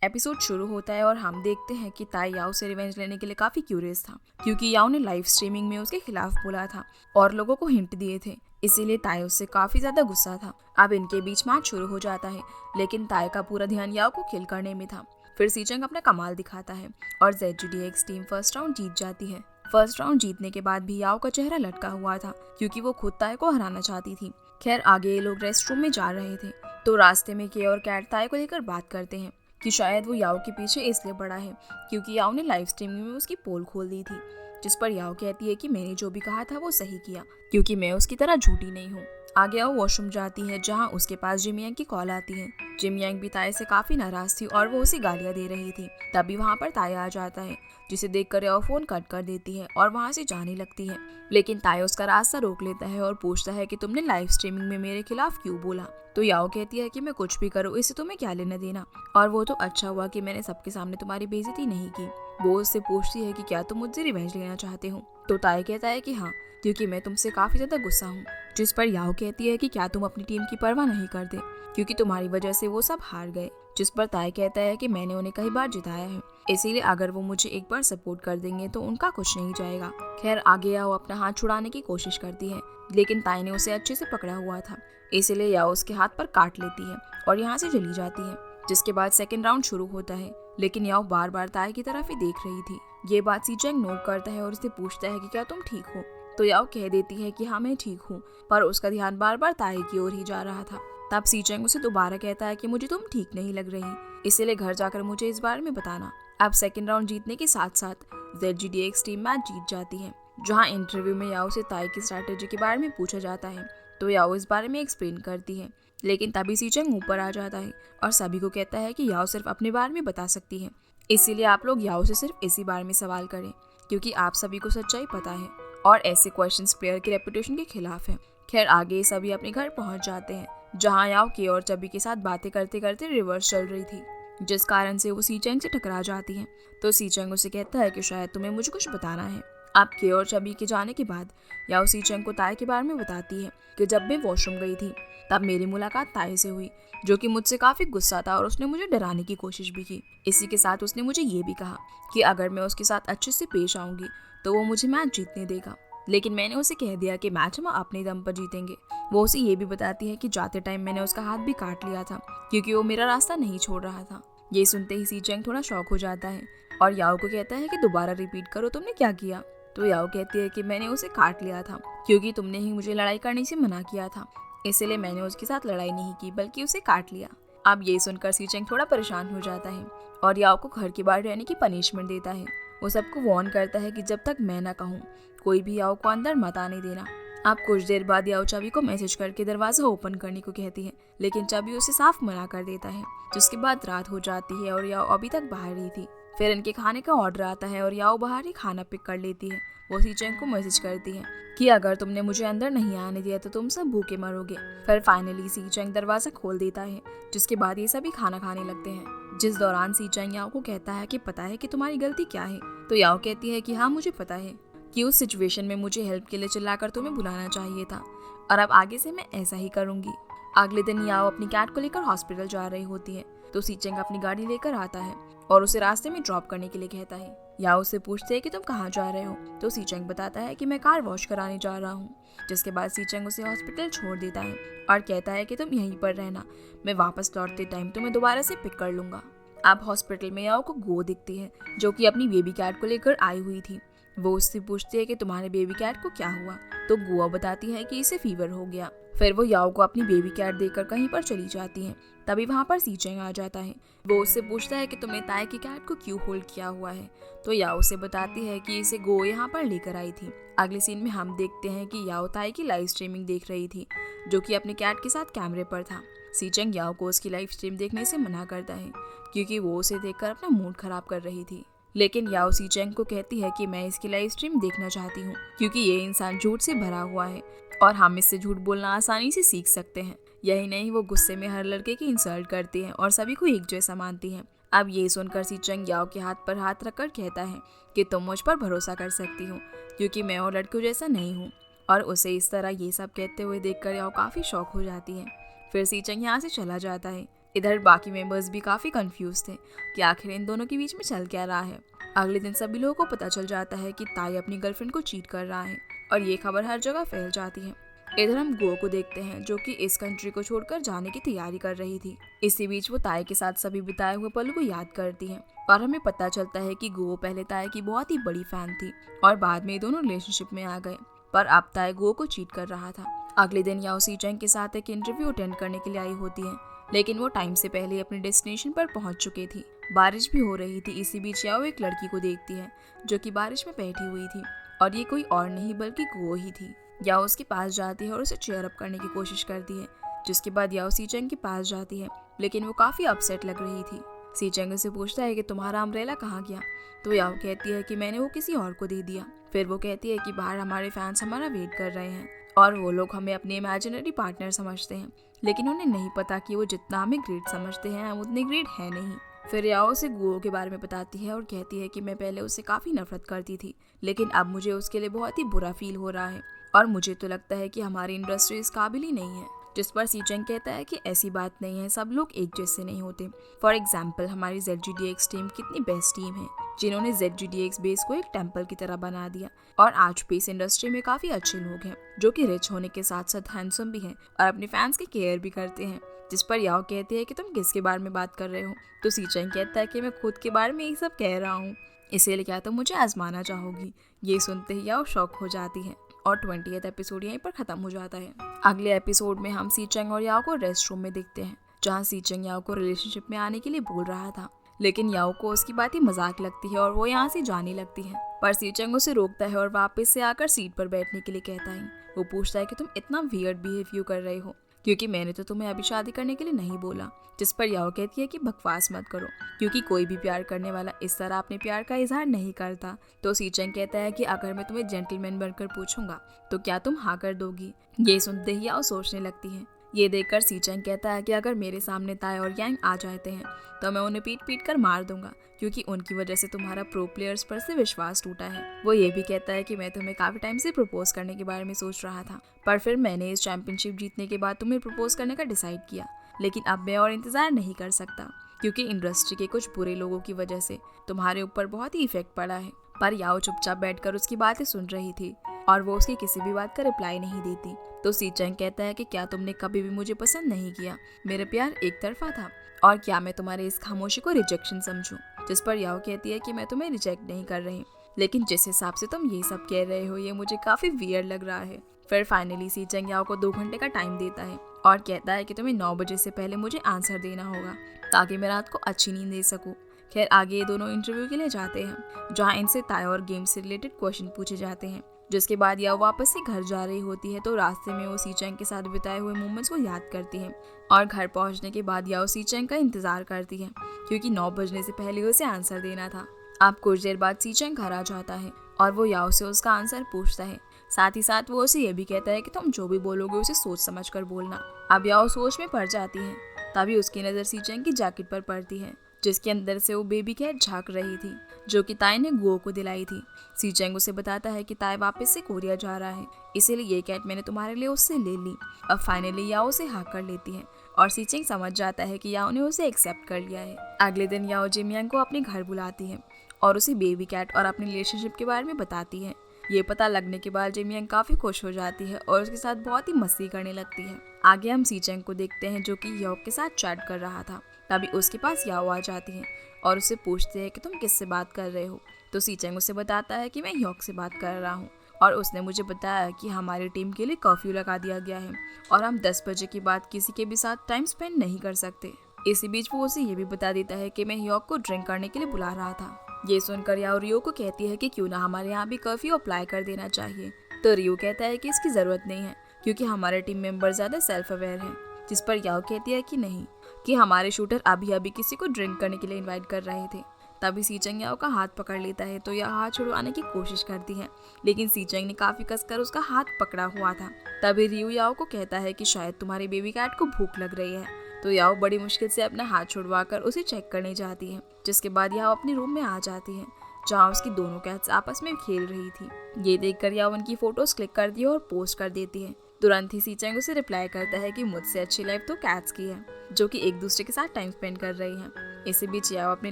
Episode शुरू होता है और हम देखते हैं कि ताई याओ से रिवेंज लेने के लिए काफी क्यूरियस था, क्योंकि याओ ने लाइव स्ट्रीमिंग में उसके खिलाफ बोला था और लोगों को हिंट दिए थे। इसीलिए ताई उससे काफी ज्यादा गुस्सा था। अब इनके बीच मैच शुरू हो जाता है, लेकिन ताई का पूरा ध्यान याओ को किल करने में था। फिर सीचंग अपना कमाल दिखाता है और ZGDX टीम फर्स्ट राउंड जीत जाती है। फर्स्ट राउंड जीतने के बाद भी याओ का चेहरा लटका हुआ था, क्योंकि वो खुद ताई को हराना चाहती थी। खैर, आगे ये लोग रेस्ट रूम में जा रहे थे तो रास्ते में के और कैट ताई को लेकर बात करते हैं कि शायद वो याओ के पीछे इसलिए पड़ा है क्योंकि याओ ने लाइव स्ट्रीमिंग में उसकी पोल खोल दी थी। जिस पर याओ कहती है कि मैंने जो भी कहा था वो सही किया, क्योंकि मैं उसकी तरह झूठी नहीं हूँ। आगे याओ वॉशरूम जाती है, जहाँ उसके पास जिम यांग की कॉल आती है। जिम यांग भी ताई से काफी नाराज थी और वो उसे गालियां दे रही थी। तभी वहाँ पर ताई आ जाता है, जिसे देखकर याओ फोन कट कर देती है और वहाँ से जाने लगती है। लेकिन ताई उसका रास्ता रोक लेता है और पूछता है कि तुमने लाइव स्ट्रीमिंग में मेरे खिलाफ क्यों बोला। तो याओ कहती है कि मैं कुछ भी करूँ, इससे तुम्हें क्या लेना देना, और वो तो अच्छा हुआ कि मैंने सबके सामने तुम्हारी बेइज्जती नहीं की। वो उससे पूछती है कि क्या तुम मुझसे रिवेंज लेना चाहते हो। तो ताई कहता है कि हाँ, क्योंकि मैं तुमसे काफी ज्यादा गुस्सा हूँ। जिस पर याओ कहती है कि क्या तुम अपनी टीम की परवाह नहीं करते, क्योंकि तुम्हारी वजह से वो सब हार गए। जिस पर ताई कहता है कि मैंने उन्हें कई बार जिताया है, इसीलिए अगर वो मुझे एक बार सपोर्ट कर देंगे तो उनका कुछ नहीं जाएगा। खैर, आगे याओ अपना हाथ छुड़ाने की कोशिश करती है, लेकिन ताई ने उसे अच्छे से पकड़ा हुआ था, इसीलिए याओ उसके हाथ पर काट लेती है और यहाँ से चली जाती है। जिसके बाद सेकंड राउंड शुरू होता है, लेकिन याओ बार बार ताई की तरफ ही देख रही थी। ये बात सीचेंग नोट करता है और उससे पूछता है कि क्या तुम ठीक हो। तो याओ कह देती है कि हाँ, मैं ठीक हूँ, पर उसका ध्यान बार बार ताई की ओर ही जा रहा था। तब सीचेंग उसे दोबारा कहता है कि मुझे तुम ठीक नहीं लग रही, इसीलिए घर जाकर मुझे इस बारे में बताना। अब सेकंड राउंड जीतने के साथ साथ ZGDX टीम मैच जीत जाती है, जहाँ इंटरव्यू में याओ से ताई की स्ट्रैटेजी के बारे में पूछा जाता है। तो याओ इस बारे में एक्सप्लेन करती है, लेकिन तभी सीचेंग ऊपर आ जाता है और सभी को कहता है कि याओ सिर्फ अपने बारे में बता सकती है, इसीलिए आप लोग याओ से सिर्फ इसी बारे में सवाल करें, क्योंकि आप सभी को सच्चाई पता है और ऐसे क्वेश्चंस प्लेयर की रेपुटेशन के खिलाफ है। खैर, आगे सभी अपने घर पहुंच जाते हैं, जहां याओ के और चबी के साथ बातें करते करते रिवर्स चल रही थी, जिस कारण से वो सीचेंग से टकरा जाती है। तो सीचेंग उसे कहता है कि शायद तुम्हें मुझे कुछ बताना है। अब के और चबी के जाने के बाद याओ सीचेंग को ताई के बारे में बताती है कि जब मैं वॉशरूम गई थी तब मेरी मुलाकात ताई से हुई, जो कि मुझसे काफी गुस्सा था और उसने मुझे डराने की कोशिश भी की। इसी के साथ उसने मुझे ये भी कहा कि अगर मैं उसके साथ अच्छे से पेश आऊंगी तो वो मुझे मैच जीतने देगा, लेकिन मैंने उसे कह दिया कि मैच हम अपने दम पर जीतेंगे। वो उसे ये भी बताती है कि जाते टाइम मैंने उसका हाथ भी काट लिया था, क्योंकि वो मेरा रास्ता नहीं छोड़ रहा था। ये सुनते ही सीचेंग थोड़ा शॉक हो जाता है और याओ को कहता है कि दोबारा रिपीट करो, तुमने क्या किया। तो याओ कहती है कि मैंने उसे काट लिया था, क्योंकि तुमने ही मुझे लड़ाई करने से मना किया था, इसलिए मैंने उसके साथ लड़ाई नहीं की बल्कि उसे काट लिया। अब ये सुनकर सीचेंग थोड़ा परेशान हो जाता है और याओ को घर के बाहर रहने की पनिशमेंट देता है। वो सबको वार्न करता है कि जब तक मैं ना कहूँ कोई भी याओ को अंदर मत आने देना। अब कुछ देर बाद याओ चाबी को मैसेज करके दरवाजा ओपन करने को कहती है, लेकिन चाबी उसे साफ मना कर देता है। जिसके बाद रात हो जाती है और याओ अभी तक बाहर ही थी। फिर इनके खाने का ऑर्डर आता है और याओ बाहर ही खाना पिक कर लेती है। वो सीचेंग को मैसेज करती है कि अगर तुमने मुझे अंदर नहीं आने दिया तो तुम सब भूखे मरोगे। फिर फाइनली सीचेंग दरवाजा खोल देता है, जिसके बाद ये सभी खाना खाने लगते हैं। जिस दौरान सीचेंग याओ को कहता है कि पता है कि तुम्हारी गलती क्या है। तो याओ कहती है कि हाँ, मुझे पता है कि उस सिचुएशन में मुझे हेल्प के लिए चिल्लाकर तुम्हें बुलाना चाहिए था, और अब आगे से मैं ऐसा ही करूंगी। अगले दिन याओ अपनी कैट को लेकर हॉस्पिटल जा रही होती है, तो सीचेंग अपनी गाड़ी लेकर आता है और उसे रास्ते में ड्रॉप करने के लिए कहता है। याओ उससे पूछते हैं कि तुम कहाँ जा रहे हो। तो सीचेंग बताता है कि मैं कार वॉश कराने जा रहा हूँ। जिसके बाद सीचेंग उसे हॉस्पिटल छोड़ देता है और कहता है कि तुम यहीं पर रहना, मैं वापस लौटते टाइम तुम्हें दोबारा से पिक कर लूंगा। अब हॉस्पिटल में याओ को गो दिखती है, जो कि अपनी बेबी कैट को लेकर आई हुई थी। वो उससे पूछती है कि तुम्हारे बेबी कैट को क्या हुआ। तो गुआ बताती है कि इसे फीवर हो गया। फिर वो याओ को अपनी बेबी कैट देकर कहीं पर चली जाती है। तभी वहाँ पर सीचेंग आ जाता है। वो उससे पूछता है कि तुमने ताई की कैट को क्यों होल्ड किया हुआ है। तो याओ उसे बताती है कि इसे गो यहाँ पर लेकर आई थी। अगले सीन में हम देखते हैं कि याओ ताई की लाइव स्ट्रीमिंग देख रही थी, जो कि अपने कैट के साथ कैमरे पर था। सीचेंग याओ को उसकी लाइव स्ट्रीम देखने से मना करता है, क्योंकि वो उसे देखकर अपना मूड खराब कर रही थी। लेकिन याओ सीचेंग को कहती है कि मैं इसकी लाइव स्ट्रीम देखना चाहती हूँ, क्योंकि ये इंसान झूठ से भरा हुआ है और हम इससे झूठ बोलना आसानी से सीख सकते हैं। यही नहीं, वो गुस्से में हर लड़के की इंसल्ट करती है और सभी को एक जैसा मानती है। अब ये सुनकर सीचेंग याओ के हाथ पर हाथ रखकर कहता है कि तुम मुझ पर भरोसा कर सकती हो, क्योंकि मैं और लड़कियों जैसा नहीं हूँ। और उसे इस तरह ये सब कहते हुए देखकर याओ काफी शौक हो जाती है। फिर सीचेंग यहाँ से चला जाता है, इधर बाकी मेंबर्स भी काफी कंफ्यूज थे कि आखिर इन दोनों के बीच में चल क्या रहा है। अगले दिन सभी लोगों को पता चल जाता है कि ताई अपनी गर्लफ्रेंड को चीट कर रहा है और ये खबर हर जगह फैल जाती है। इधर हम गो को देखते हैं जो कि इस कंट्री को छोड़कर जाने की तैयारी कर रही थी। इसी बीच वो ताई के साथ सभी बिताए हुए पलों को याद करती है और हमें पता चलता है कि गो पहले ताई की बहुत ही बड़ी फैन थी और बाद में ये दोनों रिलेशनशिप में आ गए, पर अब ताई गो को चीट कर रहा था। अगले दिन याओ सी चैंग के साथ एक इंटरव्यू अटेंड करने के लिए आई होती है, लेकिन वो टाइम से पहले अपने डेस्टिनेशन पर पहुंच चुकी थी। बारिश भी हो रही थी। इसी बीच याओ एक लड़की को देखती है जो कि बारिश में बैठी हुई थी और ये कोई और नहीं बल्कि गो ही थी। याओ उसके पास जाती है और उसे चेयर अप करने की कोशिश करती है, जिसके बाद याओ सी चैंग के पास जाती है, लेकिन वो काफी अपसेट लग रही थी। सी चैंग उसे पूछता है कि तुम्हारा अम्ब्रेला कहाँ गया, तो याओ कहती है कि मैंने वो किसी और को दे दिया। फिर वो कहती है कि बाहर हमारे फैंस हमारा वेट कर रहे हैं और वो लोग हमें अपने इमेजिनरी पार्टनर समझते हैं, लेकिन उन्हें नहीं पता कि वो जितना हमें ग्रेट समझते हैं हम उतने ग्रेट है नहीं। फिर याओ उसे गुओ के बारे में बताती है और कहती है कि मैं पहले उससे काफी नफरत करती थी, लेकिन अब मुझे उसके लिए बहुत ही बुरा फील हो रहा है और मुझे तो लगता है कि हमारी इंडस्ट्री इस काबिल ही नहीं है। जिस पर सी चैंग कहता है कि ऐसी बात नहीं है, सब लोग एक जैसे नहीं होते। फॉर एग्जाम्पल हमारी ZGDX टीम कितनी बेस्ट टीम है, जिन्होंने ZGDX बेस को एक टेम्पल की तरह बना दिया और आज भी इस इंडस्ट्री में काफी अच्छे लोग हैं जो कि रिच होने के साथ साथ हैंडसम भी हैं और अपने फैंस की केयर भी करते हैं। जिस पर याओ कहती है कि तुम किसके बारे में बात कर रहे हो, तो सी चैंग कहता है कि मैं खुद के बारे में ये सब कह रहा हूँ, इसीलिए क्या तुम मुझे आजमाना चाहोगी। ये सुनते ही याओ शॉक हो जाती है और 20th एपिसोड यहीं पर खत्म हो जाता है। अगले एपिसोड में हम सी चैंग और याओ को रेस्ट रूम में देखते हैं, जहाँ सी चैंग याओ को रिलेशनशिप में आने के लिए बोल रहा था, लेकिन याओ को उसकी बात ही मजाक लगती है और वो यहाँ से जाने लगती है। पर सी चैंग उसे रोकता है और वापस से आकर सीट पर बैठने के लिए कहता है। वो पूछता है कि तुम इतना वियर्ड बिहेव क्यों कर रहे हो, क्योंकि मैंने तो तुम्हें अभी शादी करने के लिए नहीं बोला। जिस पर याओ कहती है कि बकवास मत करो, क्योंकि कोई भी प्यार करने वाला इस तरह अपने प्यार का इजहार नहीं करता। तो सी चैंग कहता है कि अगर मैं तुम्हें जेंटलमैन बनकर पूछूंगा तो क्या तुम हाँ कर दोगी। ये सुनते ही याओ सोचने लगती है। ये देखकर सी चैंग कहता है कि अगर मेरे सामने ताई और यांग आ जाते हैं तो मैं उन्हें पीट पीट कर मार दूंगा, क्योंकि उनकी वजह से तुम्हारा प्रो प्लेयर्स पर से विश्वास टूटा है। वो ये भी कहता है कि मैं तुम्हें काफी टाइम से प्रपोज करने के बारे में सोच रहा था, पर फिर मैंने इस चैंपियनशिप जीतने के बाद तुम्हें प्रपोज करने का डिसाइड किया, लेकिन अब मैं और इंतजार नहीं कर सकता, क्योंकि इंडस्ट्री के कुछ बुरे लोगों की वजह से तुम्हारे ऊपर बहुत ही इफेक्ट पड़ा है। पर याओ चुपचाप बैठकर उसकी बातें सुन रही थी और वो उसकी किसी भी बात का रिप्लाई नहीं देती। तो सी चैंग कहता है कि क्या तुमने कभी भी मुझे पसंद नहीं किया, मेरा प्यार एक तरफा था, और क्या मैं तुम्हारे इस खामोशी को रिजेक्शन समझूं। जिस पर याओ कहती है कि मैं तुम्हें रिजेक्ट नहीं कर रही, लेकिन जिस हिसाब से तुम ये सब कह रहे हो ये मुझे काफी वियर्ड लग रहा है। फिर फाइनली सी चैंग याओ को 2 घंटे का टाइम देता है और कहता है कि तुम्हें 9 बजे से पहले मुझे आंसर देना होगा ताकि मैं रात को अच्छी नींद दे सकूं। खैर आगे ये दोनों इंटरव्यू के लिए जाते हैं, जहाँ इनसे ताई और गेम से रिलेटेड क्वेश्चन पूछे जाते हैं। जिसके बाद याओ वापस से घर जा रही होती है, तो रास्ते में वो सी चैंग के साथ बिताए हुए मोमेंट्स को याद करती है और घर पहुंचने के बाद याओ सी चैंग का इंतजार करती है, क्योंकि 9 बजने से पहले उसे आंसर देना था। अब कुछ देर बाद सी चैंग घर आ जाता है और वो याओ से उसका आंसर पूछता है। साथ ही साथ वो उसे ये भी कहता है कि तुम जो भी बोलोगे उसे सोच समझ कर बोलना। अब याओ सोच में पड़ जाती है, तभी उसकी नज़र सी चैंग की जैकेट पर पड़ती है, जिसके अंदर से वो बेबी कैट झांक रही थी, जो कि ताई ने गुओ को दिलाई थी। सी चैंग उसे बताता है कि ताई वापस से कोरिया जा रहा है, इसीलिए ये कैट मैंने तुम्हारे लिए उससे ले ली। अब फाइनली याओ उसे हाँ कर लेती है और सी चैंग समझ जाता है कि याओ ने उसे एक्सेप्ट कर लिया है। अगले दिन याओ जिमियांग को अपने घर बुलाती है और उसे बेबी कैट और अपने रिलेशनशिप के बारे में बताती है। ये पता लगने के बाद जिमियांग काफी खुश हो जाती है और उसके साथ बहुत ही मस्ती करने लगती है। आगे हम सी चैंग को देखते हैं जो कि याओ के साथ चैट कर रहा था। तभी उसके पास याओ आ जाती है और उससे पूछते हैं कि तुम किससे बात कर रहे हो। तो सी चैंग उसे बताता है कि मैं योक से बात कर रहा हूँ और उसने मुझे बताया कि हमारी टीम के लिए कर्फ्यू लगा दिया गया है और हम 10 बजे के बाद किसी के भी साथ टाइम स्पेंड नहीं कर सकते। इसी बीच वो उसे ये भी बता देता है कि मैं योक को ड्रिंक करने के लिए बुला रहा था। ये सुनकर याओ रियो को कहती है कि क्यों ना हमारे यहाँ भी कर्फ्यू अप्लाई कर देना चाहिए। तो रियो कहता है कि इसकी जरूरत नहीं है, क्योंकि हमारे टीम मेंबर ज्यादा सेल्फ अवेयर हैं। जिस पर याओ कहती है कि नहीं, कि हमारे शूटर अभी किसी को ड्रिंक करने के लिए इनवाइट कर रहे थे। तभी सी चैंग याओ का हाथ पकड़ लेता है, तो यह हाथ छुड़वाने की कोशिश करती है, लेकिन सी चैंग ने काफी कसकर उसका हाथ पकड़ा हुआ था। तभी रियो याओ को कहता है कि शायद तुम्हारी बेबी कैट को भूख लग रही है। तो याओ बड़ी मुश्किल से अपना हाथ छुड़वाकर उसे चेक करने जाती है, जिसके बाद याओ अपने रूम में आ जाती है, जहाँ उसकी दोनों कैट्स आपस में खेल रही थी। ये देखकर याओ उनकी फोटोज क्लिक करती है और पोस्ट कर देती है। तुरंत ही सीचेंग उसे रिप्लाई करता है कि मुझसे अच्छी लाइफ तो कैट्स की है, जो कि एक दूसरे के साथ टाइम स्पेंड कर रही हैं। इसी बीच याओ अपने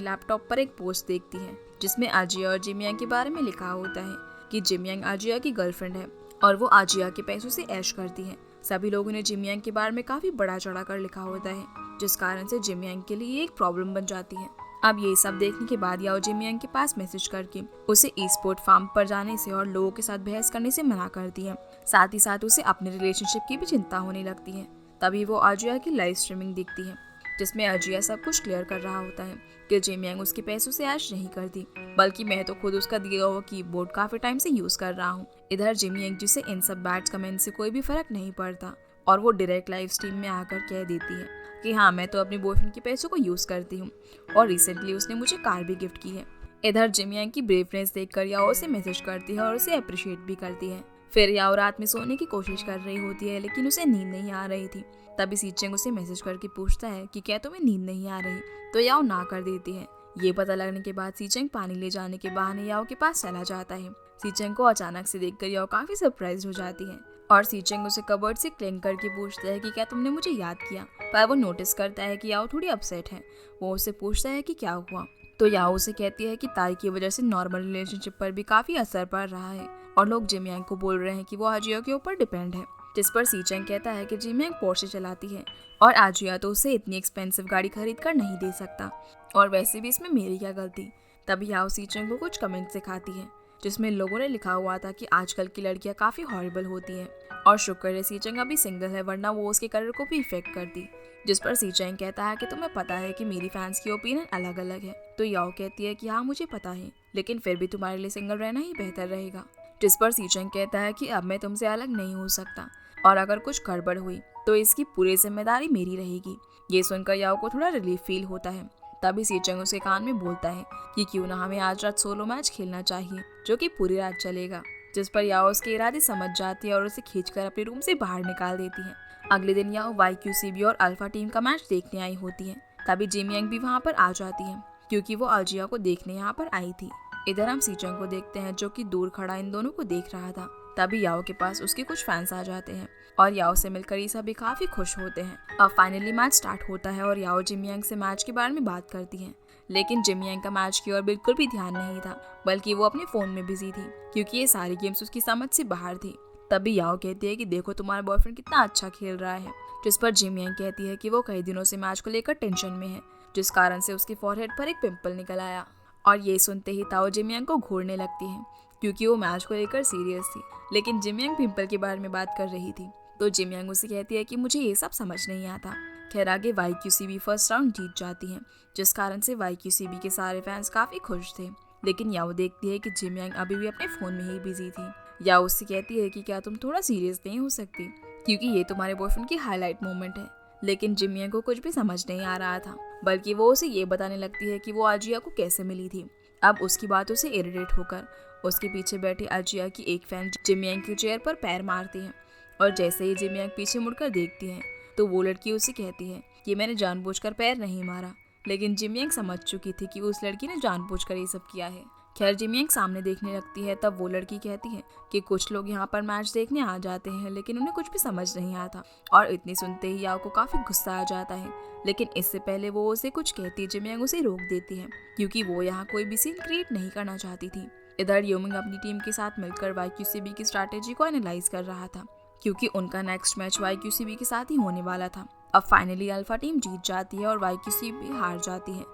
लैपटॉप पर एक पोस्ट देखती है जिसमें आजिया और जिमियांग के बारे में लिखा होता है कि जिमियांग आजिया की गर्लफ्रेंड है और वो आजिया के पैसों से ऐश करती है। सभी लोगों ने जिमियांग के बारे में काफी बड़ा चढ़ा कर लिखा होता है, जिस कारण से जिमियांग के लिए एक प्रॉब्लम बन जाती है। अब ये सब देखने के बाद याओ जिमियांग के पास मैसेज करके उसे ई स्पोर्ट फार्म पर जाने से और लोगों के साथ बहस करने से मना करती है। साथ ही साथ उसे अपने रिलेशनशिप की भी चिंता होने लगती है। तभी वो आजिया की लाइव स्ट्रीमिंग देखती है जिसमें आजिया सब कुछ क्लियर कर रहा होता है कि जिमियांग उसके पैसों से ऐश नहीं करती, बल्कि मैं तो खुद उसका दिया हुआ कीबोर्ड काफी टाइम से यूज कर रहा हूँ। इधर जिमियांग जिसे इन सब बैड कमेंट से कोई भी फर्क नहीं पड़ता और वो डायरेक्ट लाइव स्ट्रीम में आकर कह देती है कि हाँ, मैं तो अपने बॉयफ्रेंड के पैसों को यूज करती हूँ और रिसेंटली उसने मुझे कार भी गिफ्ट की है। इधर जिमियांग की ब्रेवनेस देखकर याओ उसे मैसेज करती है और उसे अप्रिशिएट भी करती है। फिर याओ रात में सोने की कोशिश कर रही होती है लेकिन उसे नींद नहीं आ रही थी। तभी सीचेंग उसे मैसेज करके पूछता है कि क्या तुम्हें नींद नहीं आ रही, तो याओ ना कर देती है। ये पता लगने के बाद सीचेंग पानी ले जाने के बहाने याओ के पास चला जाता है। सीचेंग को अचानक से देखकर याओ काफी सरप्राइज हो जाती है और सीचेंग उसे कबर्ड से क्लिंग करके पूछता है कि क्या तुमने मुझे याद किया, पर वो नोटिस करता है कि याओ थोड़ी अपसेट है। वो उसे पूछता है कि क्या हुआ, तो याओ उसे कहती है कि ताई की वजह से नॉर्मल रिलेशनशिप पर भी काफी असर पड़ रहा है और लोग जिमियांग को बोल रहे हैं कि वो आजिया के ऊपर डिपेंड है। जिस पर सीचेंग कहता है कि जिमियांग पोर्शे चलाती है और आजिया तो उसे इतनी एक्सपेंसिव गाड़ी खरीद कर नहीं दे सकता और वैसे भी इसमें मेरी क्या गलती। तभी याओ सीचेंग को कुछ कमेंट सिखाती है जिसमें लोगों ने लिखा हुआ था कि आजकल की लड़कियां काफी हॉरिबल होती हैं और शुक्र है सीचेंग अभी सिंगल है, वरना वो उसके करियर को भी इफेक्ट करती। जिस पर सीचेंग कहता है कि तुम्हें पता है कि मेरी फैंस की ओपिनियन अलग अलग है, तो याओ कहती है कि हाँ मुझे पता है, लेकिन फिर भी तुम्हारे लिए सिंगल रहना ही बेहतर रहेगा। जिस पर सीचेंग कहता है कि अब मैं तुमसे अलग नहीं हो सकता और अगर कुछ गड़बड़ हुई तो इसकी पूरी जिम्मेदारी मेरी रहेगी। ये सुनकर याओ को थोड़ा रिलीफ फील होता है। तभी सीचेंग उसके कान में बोलता है कि क्यों ना हमें आज रात सोलो मैच खेलना चाहिए जो कि पूरी रात चलेगा। जिस पर याओ उसके इरादे समझ जाती है और उसे खींचकर अपने रूम से बाहर निकाल देती है। अगले दिन याओ YQCB और अल्फा टीम का मैच देखने आई होती है। तभी जिमियांग भी वहाँ पर आ जाती है क्योंकि वो आजिया को देखने यहाँ पर आई थी। इधर हम सीचेंग को देखते हैं जो कि दूर खड़ा इन दोनों को देख रहा था। तभी याओ के पास उसके कुछ फैंस आ जाते हैं और याओ से मिलकर ये सभी काफी खुश होते हैं। अब फाइनली मैच स्टार्ट होता है और याओ जिमियांग से मैच के बारे में बात करती है, लेकिन जिमियांग का मैच की ओर बिल्कुल भी ध्यान नहीं था, बल्कि वो अपने फोन में बिजी थी क्योंकि ये सारी गेम्स उसकी समझ से बाहर थी। तभी याओ कहती है कि देखो तुम्हारा बॉयफ्रेंड कितना अच्छा खेल रहा है। जिस पर जिमियांग कहती है कि वो कई दिनों से मैच को लेकर टेंशन में है, जिस कारण से उसके फॉरहेड पर एक पिंपल निकल आया। और ये सुनते ही ताओ जिमियांग को घूरने लगती है क्योंकि वो मैच को लेकर सीरियस थी, लेकिन जिमियांग पिंपल के बारे में बात कर रही थी। तो जिमियांग उसे कहती है कि मुझे ये सब समझ नहीं आता। खैर आगे YQCB फर्स्ट राउंड जीत जाती है, जिस कारण से YQCB के सारे फैंस काफी खुश थे। लेकिन याओ देखती है कि जिमियांग अभी भी अपने फोन में ही बिजी थी। याओ उससे कहती है कि क्या तुम थोड़ा सीरियस नहीं हो सकती, क्योंकि ये तुम्हारे बॉयफ्रेंड की हाईलाइट मोमेंट है। लेकिन जिमियांग को कुछ भी समझ नहीं आ रहा था, बल्कि वो उसे ये बताने लगती है कि वो आजिया को कैसे मिली थी। अब उसकी बातों से इरिटेट होकर उसके पीछे बैठी आजिया की एक फैन जिमियांग की चेयर पर पैर मारती है और जैसे ही जिमियांग पीछे मुड़कर देखती है तो वो लड़की उसे कहती है कि मैंने जानबूझकर पैर नहीं मारा। लेकिन जिमियांग समझ चुकी थी कि उस लड़की ने जानबूझकर ये सब किया है। खैर जिमियांग सामने देखने लगती है, तब वो लड़की कहती है कि कुछ लोग यहाँ पर मैच देखने आ जाते हैं लेकिन उन्हें कुछ भी समझ नहीं आता। और इतनी सुनते ही याओ को काफी गुस्सा आ जाता है, लेकिन इससे पहले वो उसे कुछ कहती जिमियांग उसे रोक देती है क्योंकि वो यहाँ कोई भी सीन क्रिएट नहीं करना चाहती थी। इधर योमिंग अपनी टीम के साथ मिलकर YQCB की स्ट्रैटेजी को एनालाइज कर रहा था क्योंकि उनका नेक्स्ट मैच YQCB के साथ ही होने वाला था। अब फाइनली अल्फा टीम जीत जाती है और YQCB हार जाती है,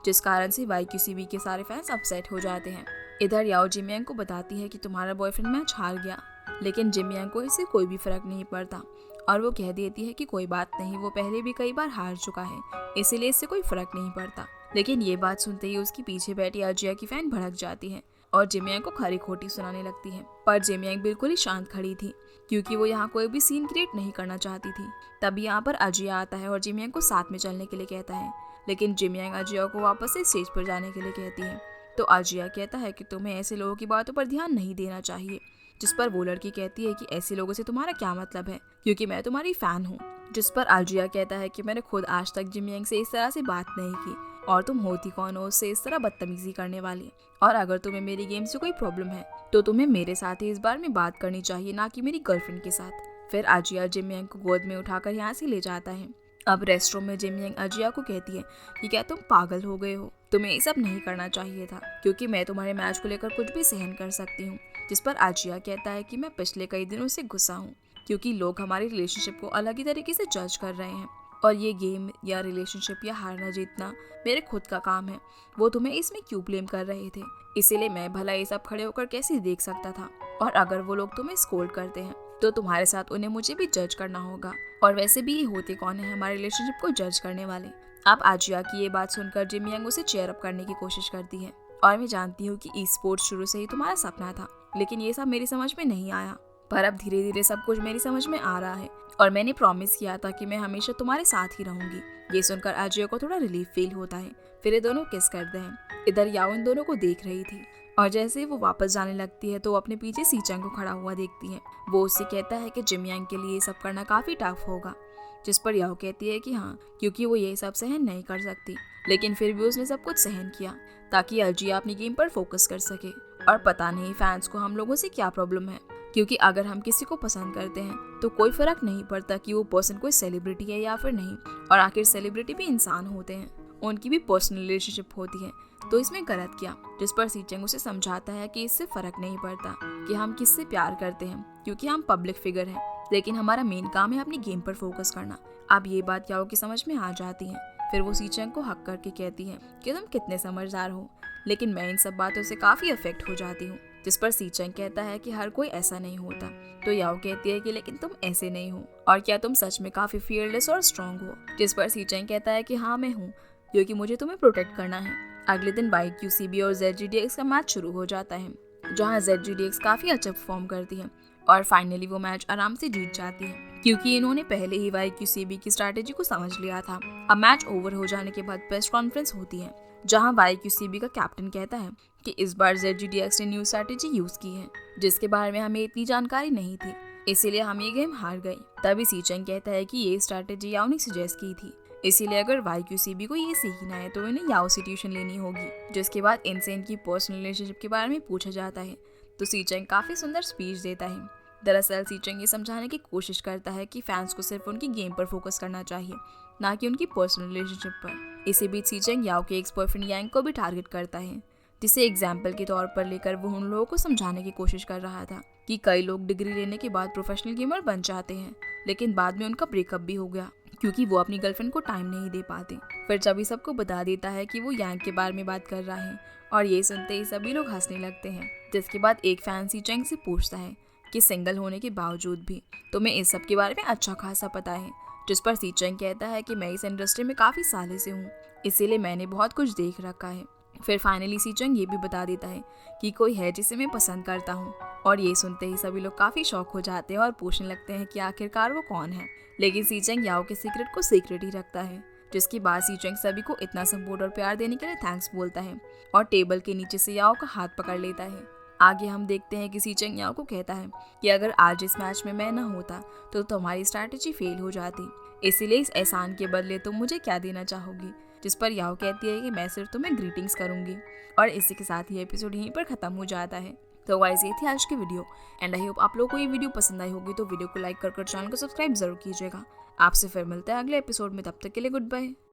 जिस कारण से YQCB के सारे फैंस अपसेट हो जाते हैं। इधर याओ जिमियांग को बताती है कि तुम्हारा बॉयफ्रेंड मैच हार गया, लेकिन जिमियांग को इससे कोई भी फर्क नहीं पड़ता और वो कह देती है कि कोई बात नहीं, वो पहले भी कई बार हार चुका है, इसीलिए इससे कोई फर्क नहीं पड़ता। लेकिन ये बात सुनते ही उसके पीछे बैठी आजिया की फैन भड़क जाती है और जिमियांग को खरी खोटी सुनाने लगती है, पर जिमियांग बिल्कुल ही शांत खड़ी थी क्योंकि वो यहाँ कोई भी सीन क्रिएट नहीं करना चाहती थी। तभी यहाँ पर आजिया आता है और जिमियांग को साथ में चलने के लिए कहता है, लेकिन जिमियांग आजिया को वापस से स्टेज पर जाने के लिए कहती है। तो आजिया कहता है कि तुम्हें ऐसे लोगों की बातों पर ध्यान नहीं देना चाहिए, जिस पर वो लड़की कहती है कि ऐसे लोगों से तुम्हारा क्या मतलब है, क्योंकि मैं तुम्हारी फैन हूँ। जिस पर आजिया कहता है कि मैंने खुद आज तक जिमियांग से इस तरह से बात नहीं की और तुम होती कौन हो उससे इस तरह बदतमीजी करने वाली, और अगर तुम्हें मेरी गेम से कोई प्रॉब्लम है तो तुम्हें मेरे साथ ही इस बार में बात करनी चाहिए, ना कि मेरी गर्लफ्रेंड के साथ। फिर अजिया जिमयांग को गोद में उठाकर यहाँ से ले जाता है। अब रेस्टरूम में जिमयांग अजिया को कहती है कि क्या तुम पागल हो गए हो, तुम्हें ये सब नहीं करना चाहिए था, क्योंकि मैं तुम्हारे मैच को लेकर कुछ भी सहन कर सकती हूँ। जिस पर अजिया कहता है कि मैं पिछले कई दिनों से गुस्सा हूँ, क्योंकि लोग हमारी रिलेशनशिप को अलग ही तरीके से जज कर रहे हैं, और ये गेम या रिलेशनशिप या हारना जीतना मेरे खुद का काम है, वो तुम्हें इसमें क्यों ब्लेम कर रहे थे। इसीलिए मैं भला ये सब खड़े होकर कैसे देख सकता था, और अगर वो लोग तुम्हें स्कोल्ड करते हैं तो तुम्हारे साथ उन्हें मुझे भी जज करना होगा, और वैसे भी ये होते कौन है हमारे रिलेशनशिप को जज करने वाले। अब अजिया की ये बात सुनकर जिमयांग उसे चेयर अप करने की कोशिश करती है, और मैं जानती हूँ कि ई स्पोर्ट्स शुरू से ही तुम्हारा सपना था, लेकिन ये सब मेरी समझ में नहीं आया, पर अब धीरे धीरे सब कुछ मेरी समझ में आ रहा है, और मैंने प्रॉमिस किया था कि मैं हमेशा तुम्हारे साथ ही रहूंगी। ये सुनकर अजिया को थोड़ा रिलीफ फील होता है। फिर ये दोनों किस करते हैं। इधर याओ इन दोनों को देख रही थी, और जैसे ही वो वापस जाने लगती है तो वो अपने पीछे सीचंग को खड़ा हुआ देखती है। वो उससे कहता है कि जिमयांग के लिए ये सब करना काफी टफ होगा, जिस पर याओ कहती है कि हाँ, क्योंकि वो ये सब सहन नहीं कर सकती, लेकिन फिर भी उसने सब कुछ सहन किया ताकि अजिया अपनी गेम पर फोकस कर सके। और पता नहीं फैंस को हम लोगों से क्या प्रॉब्लम है, क्योंकि अगर हम किसी को पसंद करते हैं तो कोई फर्क नहीं पड़ता कि वो पर्सन कोई सेलिब्रिटी है या फिर नहीं, और आखिर सेलिब्रिटी भी इंसान होते हैं, उनकी भी पर्सनल रिलेशनशिप होती है, तो इसमें गलत क्या। जिस पर सीचंग उसे समझाता है कि इससे फर्क नहीं पड़ता कि हम किससे प्यार करते हैं, क्योंकि हम पब्लिक फिगर हैं, लेकिन हमारा मेन काम है अपनी गेम पर फोकस करना। अब ये बात याओ की समझ में आ जाती है। फिर वो सीचंग को हक करके कहती है कि तुम कितने समझदार हो, लेकिन मैं इन सब बातों से काफी अफेक्ट हो जाती हूँ। जिस पर सीचंग कहता है कि हर कोई ऐसा नहीं होता, तो याओ कहती है कि लेकिन तुम ऐसे नहीं हो, और क्या तुम सच में काफी फियरलेस और स्ट्रॉन्ग हो। जिस पर सीचंग कहता है कि हाँ मैं हूँ, क्योंकि मुझे तुम्हें प्रोटेक्ट करना है। अगले दिन YQCB और ZGDX का मैच शुरू हो जाता है, जहाँ ZGDX काफी अच्छा परफॉर्म करती है, और फाइनली वो मैच आराम से जीत जाती है, क्योंकि इन्होंने पहले ही YQCB की स्ट्रैटेजी को समझ लिया था। अब मैच ओवर हो जाने के बाद प्रेस कॉन्फ्रेंस होती है, जहां YQCB का कैप्टन कहता है कि इस बार ZGDX ने न्यू स्ट्रैटेजी यूज की है, जिसके बारे में हमें इतनी जानकारी नहीं थी, इसीलिए हम ये गेम हार गए। तभी सीचंग कहता है कि ये स्ट्रैटेजी याओ ने सजेस्ट की थी, इसीलिए अगर YQCB को ये सीखना है तो इन्हें याओ से ट्यूशन लेनी होगी। जिसके बाद इनसे इनकी पर्सनल रिलेशनशिप के बारे में पूछा जाता है, तो सीचंग काफी सुंदर स्पीच देता है। दरअसल सीचंग ये समझाने की कोशिश करता है कि फैंस को सिर्फ उनकी गेम पर फोकस करना चाहिए, ना कि उनकी पर्सनल रिलेशनशिप पर। इसी बीच सीचंग याओ के एक्स बॉयफ्रेंड यांग को भी टारगेट करता है, जिसे एग्जाम्पल के तौर पर लेकर वो उन लोगों को समझाने की कोशिश कर रहा था कि कई लोग डिग्री लेने के बाद प्रोफेशनल गेमर बन जाते हैं, लेकिन बाद में उनका ब्रेकअप भी हो गया, क्योंकि वो अपनी गर्लफ्रेंड को टाइम नहीं दे पाते। फिर जब सबको बता देता है कि वो यांग के बारे में बात कर रहा है, और ये सुनते ही सभी लोग हंसने लगते हैं। जिसके बाद एक फैन सीचंग से पूछता है कि सिंगल होने के बावजूद भी तुम्हें इस सब के बारे में अच्छा खासा पता है। जिस पर सीचंग कहता है कि मैं इस इंडस्ट्री में काफी सालों से हूँ, इसीलिए मैंने बहुत कुछ देख रखा है। फिर फाइनली सीचंग ये भी बता देता है कि कोई है जिसे मैं पसंद करता हूँ, और ये सुनते ही सभी लोग काफी शॉक हो जाते हैं और पूछने लगते हैं कि आखिरकार वो कौन है। लेकिन सीचंग याओ के सीक्रेट को सीक्रेट ही रखता है। जिसके बाद सीचंग सभी को इतना सपोर्ट और प्यार देने के लिए थैंक्स बोलता है, और टेबल के नीचे से याओ का हाथ पकड़ लेता है। आगे हम देखते हैं कि सीचंग याओ को कहता है कि अगर आज इस मैच में मैं न होता तो तुम्हारी स्ट्रैटेजी फेल हो जाती, इसीलिए इस एहसान के बदले तुम मुझे क्या देना चाहोगी। जिस पर याओ कहती है कि मैं सिर्फ तुम्हें ग्रीटिंग्स करूंगी। और इसी के साथ ये एपिसोड यहीं पर खत्म हो जाता है। तो गाइस ये थी आज की वीडियो, एंड आई होप आप लोगों को ये वीडियो पसंद आई होगी, तो वीडियो को लाइक कर चैनल को सब्सक्राइब जरूर कीजिएगा। आपसे फिर मिलते हैं अगले एपिसोड में, तब तक के लिए गुड बाय।